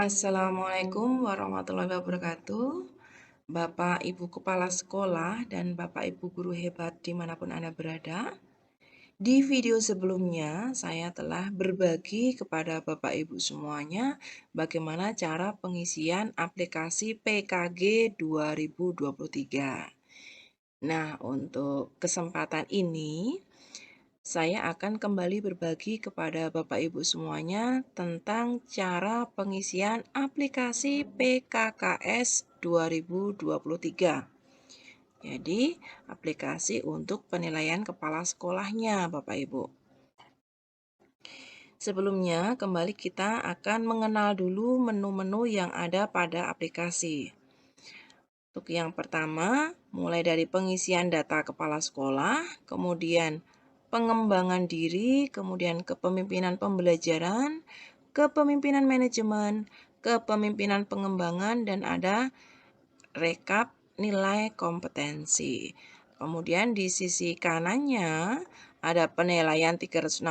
Assalamualaikum warahmatullahi wabarakatuh. Bapak Ibu Kepala Sekolah dan Bapak Ibu Guru hebat dimanapun Anda berada. Di video sebelumnya, saya telah berbagi kepada Bapak Ibu semuanya bagaimana cara pengisian aplikasi PKG 2023. Nah, untuk kesempatan ini, saya akan kembali berbagi kepada Bapak Ibu semuanya tentang cara pengisian aplikasi PKKS 2023. Jadi, aplikasi untuk penilaian kepala sekolahnya, Bapak Ibu. Sebelumnya, kembali kita akan mengenal dulu menu-menu yang ada pada aplikasi. Untuk yang pertama, mulai dari pengisian data kepala sekolah, kemudian pengembangan diri, kemudian kepemimpinan pembelajaran, kepemimpinan manajemen, kepemimpinan pengembangan, dan ada rekap nilai kompetensi. Kemudian di sisi kanannya ada penilaian 360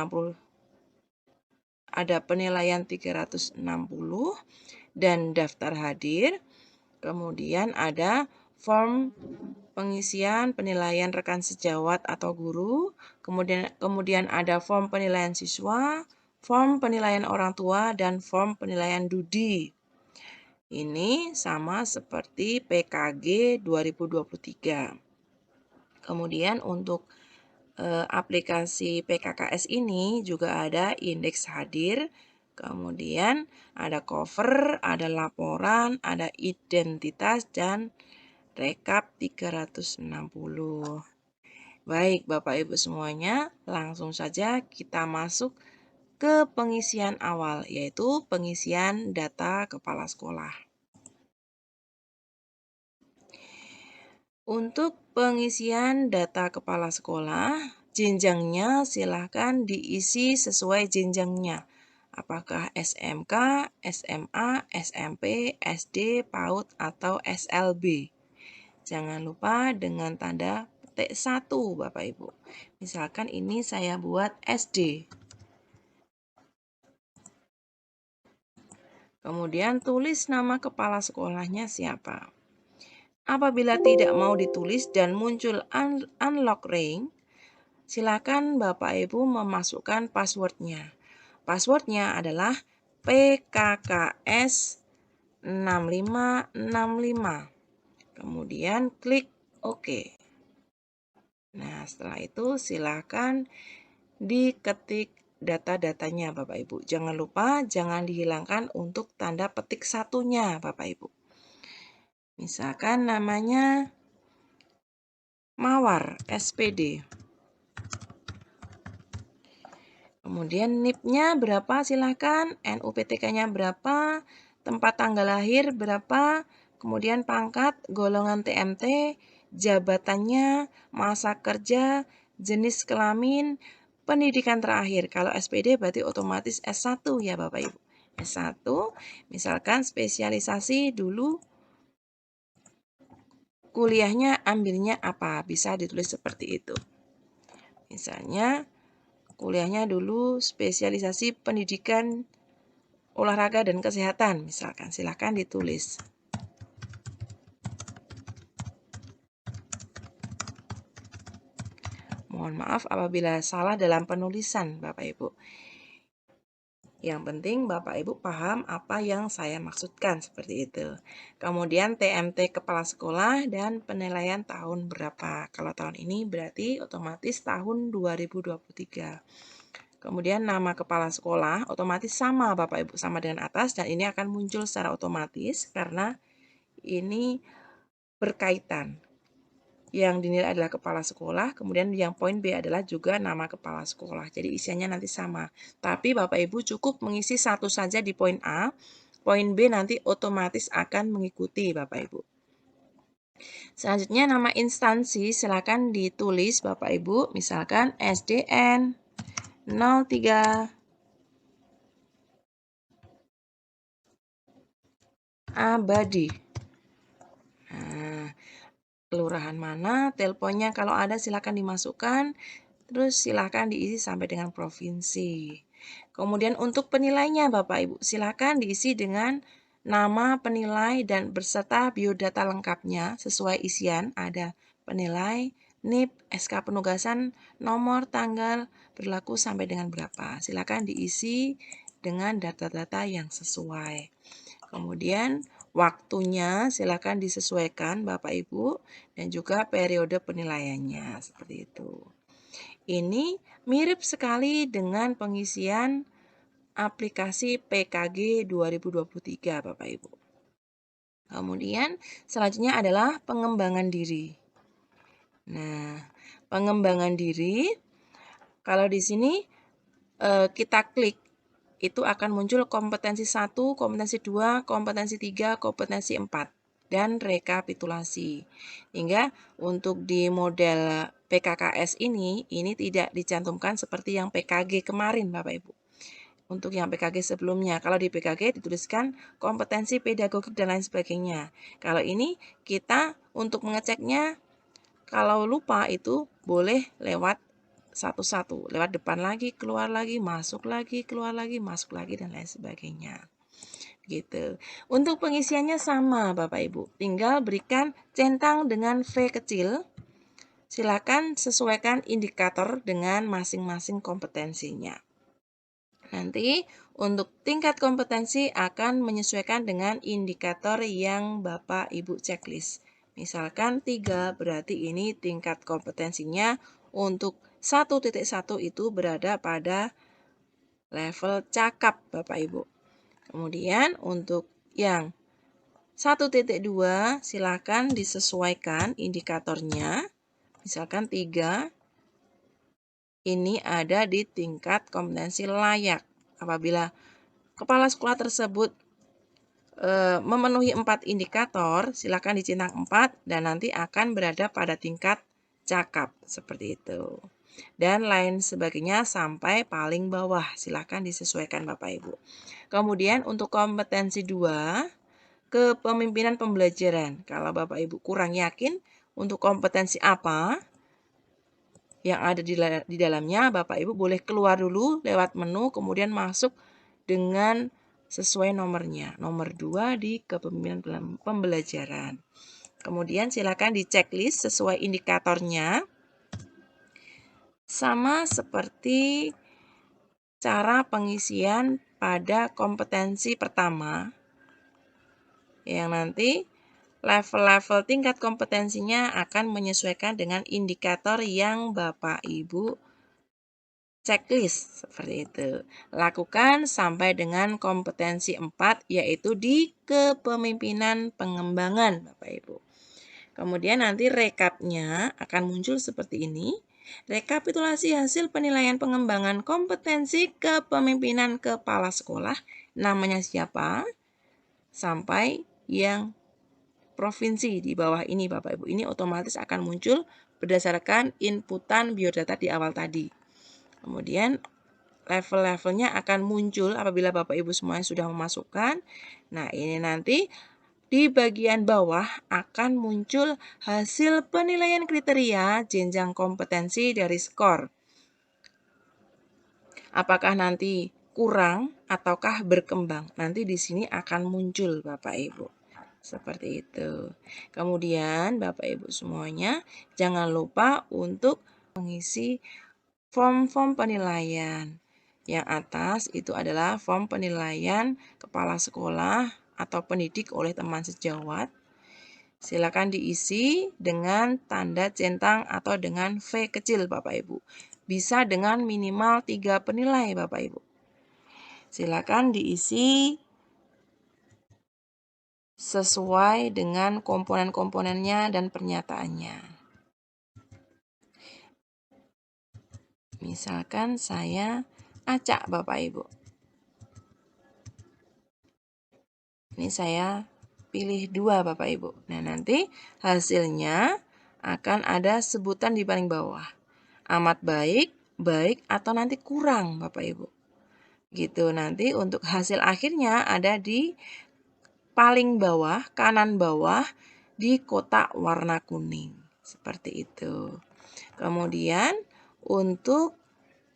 dan daftar hadir. Kemudian ada form pengisian penilaian rekan sejawat atau guru, kemudian ada form penilaian siswa, form penilaian orang tua, dan form penilaian DUDI. Ini sama seperti PKG 2023. Kemudian untuk aplikasi PKKS ini juga ada indeks hadir, kemudian ada cover, ada laporan, ada identitas, dan rekap 360. Baik, Bapak Ibu semuanya, langsung saja kita masuk ke pengisian awal, yaitu pengisian data kepala sekolah. Untuk pengisian data kepala sekolah, jenjangnya silahkan diisi sesuai jenjangnya. Apakah SMK, SMA, SMP, SD, PAUD, atau SLB. Jangan lupa dengan tanda petik 1, Bapak Ibu. Misalkan ini saya buat SD. Kemudian tulis nama kepala sekolahnya siapa. Apabila tidak mau ditulis dan muncul unlock ring, silakan Bapak Ibu memasukkan passwordnya. Passwordnya adalah PKKS 6565. Kemudian klik OK. Nah, setelah itu silakan diketik data-datanya Bapak Ibu. Jangan lupa jangan dihilangkan untuk tanda petik satunya Bapak Ibu. Misalkan namanya Mawar SPD. Kemudian NIP-nya berapa silakan, NUPTK-nya berapa, tempat tanggal lahir berapa, kemudian pangkat, golongan TMT, jabatannya, masa kerja, jenis kelamin, pendidikan terakhir. Kalau SPD berarti otomatis S1 ya Bapak Ibu. S1, misalkan spesialisasi dulu, kuliahnya ambilnya apa, bisa ditulis seperti itu. Misalnya, kuliahnya dulu spesialisasi pendidikan olahraga dan kesehatan, misalkan. Silakan ditulis. Mohon maaf apabila salah dalam penulisan, Bapak Ibu. Yang penting Bapak Ibu paham apa yang saya maksudkan, seperti itu. Kemudian TMT kepala sekolah dan penilaian tahun berapa. Kalau tahun ini berarti otomatis tahun 2023. Kemudian nama kepala sekolah otomatis sama Bapak Ibu, sama dengan atas, dan ini akan muncul secara otomatis karena ini berkaitan. Yang dinilai adalah kepala sekolah, kemudian yang poin B adalah juga nama kepala sekolah. Jadi isiannya nanti sama. Tapi Bapak Ibu cukup mengisi satu saja di poin A, poin B nanti otomatis akan mengikuti Bapak Ibu. Selanjutnya nama instansi silakan ditulis Bapak Ibu, misalkan SDN 03 Abadi. Nah, kelurahan mana, teleponnya kalau ada silakan dimasukkan, terus silakan diisi sampai dengan provinsi. Kemudian untuk penilainya Bapak Ibu, silakan diisi dengan nama penilai dan beserta biodata lengkapnya sesuai isian, ada penilai, NIP, SK penugasan, nomor, tanggal, berlaku sampai dengan berapa. Silakan diisi dengan data-data yang sesuai. Kemudian waktunya silakan disesuaikan Bapak Ibu dan juga periode penilaiannya seperti itu. Ini mirip sekali dengan pengisian aplikasi PKG 2023 Bapak Ibu. Kemudian selanjutnya adalah pengembangan diri. Nah, pengembangan diri kalau di sini kita klik itu akan muncul kompetensi 1, kompetensi 2, kompetensi 3, kompetensi 4 dan rekapitulasi. Hingga untuk di model PKKS ini tidak dicantumkan seperti yang PKG kemarin Bapak Ibu. Untuk yang PKG sebelumnya, kalau di PKG dituliskan kompetensi pedagogik dan lain sebagainya. Kalau ini kita untuk mengeceknya, kalau lupa itu boleh lewat satu-satu, lewat depan lagi, keluar lagi, masuk lagi, keluar lagi, masuk lagi, dan lain sebagainya. Gitu. Untuk pengisiannya sama Bapak Ibu, tinggal berikan centang dengan V kecil. Silakan sesuaikan indikator dengan masing-masing kompetensinya. Nanti untuk tingkat kompetensi akan menyesuaikan dengan indikator yang Bapak Ibu checklist. Misalkan 3 berarti ini tingkat kompetensinya untuk 1.1 itu berada pada level cakap Bapak Ibu. Kemudian untuk yang 1.2 silakan disesuaikan indikatornya. Misalkan 3 ini ada di tingkat kompetensi layak. Apabila kepala sekolah tersebut memenuhi 4 indikator, silakan dicentang 4 dan nanti akan berada pada tingkat cakap seperti itu. Dan lain sebagainya sampai paling bawah, silakan disesuaikan Bapak Ibu. Kemudian untuk kompetensi 2, kepemimpinan pembelajaran. Kalau Bapak Ibu kurang yakin untuk kompetensi apa yang ada di dalamnya, Bapak Ibu boleh keluar dulu lewat menu, kemudian masuk dengan sesuai nomornya. Nomor 2 di kepemimpinan pembelajaran. Kemudian silakan di checklist sesuai indikatornya. Sama seperti cara pengisian pada kompetensi pertama. Yang nanti level-level tingkat kompetensinya akan menyesuaikan dengan indikator yang Bapak Ibu checklist seperti itu. Lakukan sampai dengan kompetensi 4 yaitu di kepemimpinan pengembangan Bapak Ibu. Kemudian nanti rekapnya akan muncul seperti ini. Rekapitulasi hasil penilaian pengembangan kompetensi kepemimpinan kepala sekolah, namanya siapa, sampai yang provinsi di bawah ini Bapak Ibu. Ini otomatis akan muncul berdasarkan inputan biodata di awal tadi. Kemudian level-levelnya akan muncul apabila Bapak Ibu semuanya sudah memasukkan. Nah, ini nanti di bagian bawah akan muncul hasil penilaian kriteria jenjang kompetensi dari skor. Apakah nanti kurang ataukah berkembang? Nanti di sini akan muncul Bapak Ibu. Seperti itu. Kemudian Bapak Ibu semuanya jangan lupa untuk mengisi form-form penilaian. Yang atas itu adalah form penilaian kepala sekolah atau pendidik oleh teman sejawat. Silakan diisi dengan tanda centang atau dengan V kecil Bapak Ibu. Bisa dengan minimal 3 penilai Bapak Ibu. Silakan diisi sesuai dengan komponen-komponennya dan pernyataannya. Misalkan saya acak Bapak Ibu. Ini saya pilih 2 Bapak Ibu. Nah, nanti hasilnya akan ada sebutan di paling bawah. Amat baik, baik, atau nanti kurang Bapak Ibu. Gitu, nanti untuk hasil akhirnya ada di paling bawah, kanan bawah, di kotak warna kuning. Seperti itu. Kemudian untuk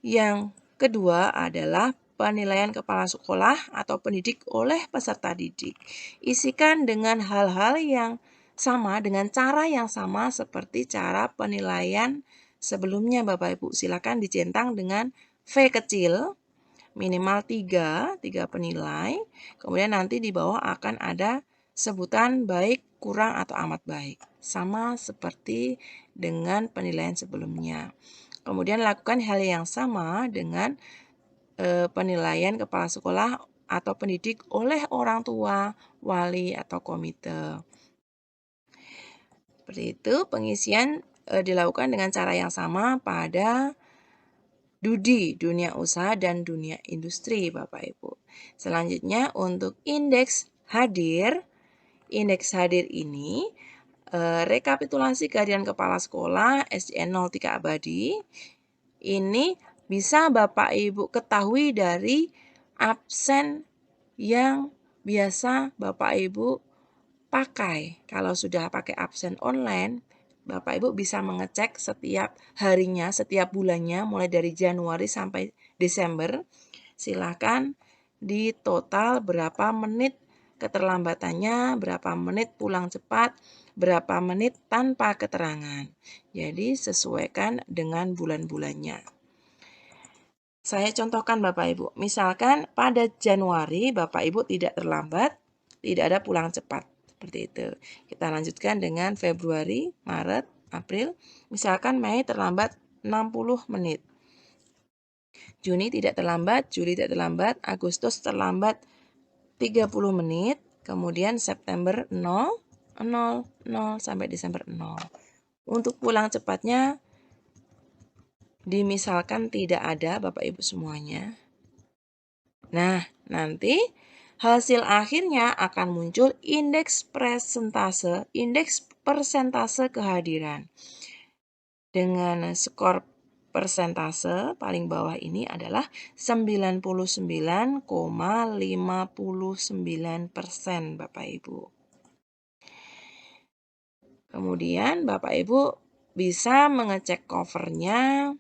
yang kedua adalah penilaian kepala sekolah atau pendidik oleh peserta didik. Isikan dengan hal-hal yang sama, dengan cara yang sama seperti cara penilaian sebelumnya Bapak Ibu. Silakan dicentang dengan V kecil, minimal 3 penilai. Kemudian nanti di bawah akan ada sebutan baik, kurang, atau amat baik. Sama seperti dengan penilaian sebelumnya. Kemudian lakukan hal yang sama dengan penilaian kepala sekolah atau pendidik oleh orang tua, wali, atau komite. Seperti itu, pengisian dilakukan dengan cara yang sama pada DUDI, dunia usaha dan dunia industri, Bapak Ibu. Selanjutnya untuk indeks hadir ini rekapitulasi kehadiran kepala sekolah SDN 03 abadi. Ini bisa Bapak Ibu ketahui dari absen yang biasa Bapak Ibu pakai. Kalau sudah pakai absen online, Bapak Ibu bisa mengecek setiap harinya, setiap bulannya, mulai dari Januari sampai Desember. Silakan di total berapa menit keterlambatannya, berapa menit pulang cepat, berapa menit tanpa keterangan. Jadi sesuaikan dengan bulan-bulannya. Saya contohkan Bapak Ibu, misalkan pada Januari Bapak Ibu tidak terlambat, tidak ada pulang cepat. Seperti itu. Kita lanjutkan dengan Februari, Maret, April. Misalkan Mei terlambat 60 menit. Juni tidak terlambat, Juli tidak terlambat, Agustus terlambat 30 menit. Kemudian September 0, 0, 0 sampai Desember 0. Untuk pulang cepatnya dimisalkan tidak ada Bapak Ibu semuanya. Nah, nanti hasil akhirnya akan muncul indeks persentase kehadiran. Dengan skor persentase paling bawah ini adalah 99,59% Bapak Ibu. Kemudian Bapak Ibu bisa mengecek covernya.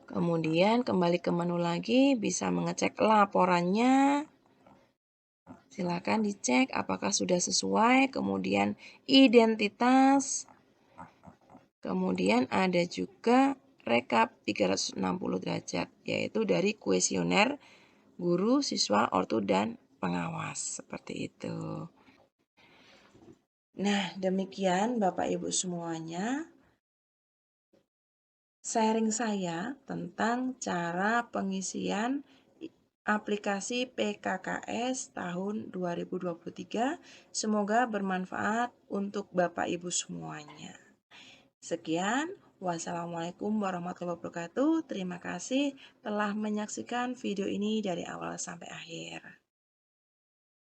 Kemudian kembali ke menu lagi, bisa mengecek laporannya. Silakan dicek apakah sudah sesuai. Kemudian identitas. Kemudian ada juga rekap 360 derajat, yaitu dari kuesioner guru, siswa, ortu, dan pengawas. Seperti itu. Nah, demikian Bapak Ibu semuanya. Sharing saya tentang cara pengisian aplikasi PKKS tahun 2023. Semoga bermanfaat untuk Bapak Ibu semuanya. Sekian, wassalamualaikum warahmatullahi wabarakatuh. Terima kasih telah menyaksikan video ini dari awal sampai akhir.